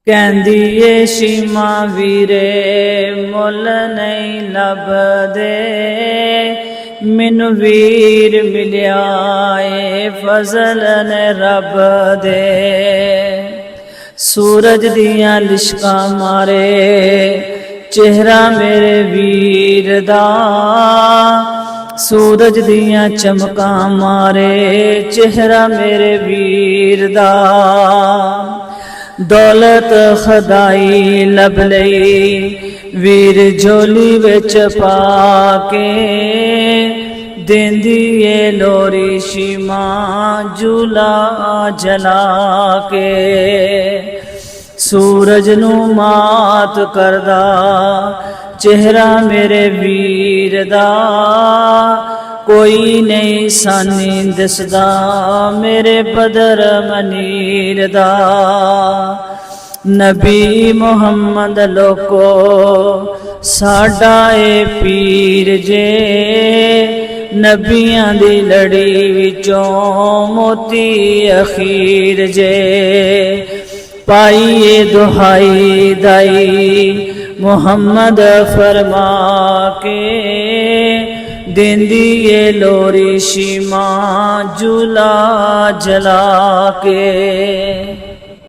कहंदी ए शीमा वीरे मुल नहीं लभदे, मैनू वीर मिलिया ए फजल ने रब दे। सूरज दियां लिशकां मारे चेहरा मेरे वीर दा, सूरज दियां चमकां मारे चेहरा मेरे वीर दा। दौलत खदाई लब लई वीर झोली विच पाके, देंदी ए लोरी शीमा झूला जला के। सूरज नू मात करदा चेहरा मेरे वीर दा, कोई नहीं सानी दिसदा मेरे बदर मनीर दा। नबी मुहम्मद लोको साडा ए पीर जे, नबियां दी लड़ी विचों मोती अखीर जे। पाई दुहाई दाई मुहम्मद फरमा के, देंदी ए लोरी शीमा झूला जला के।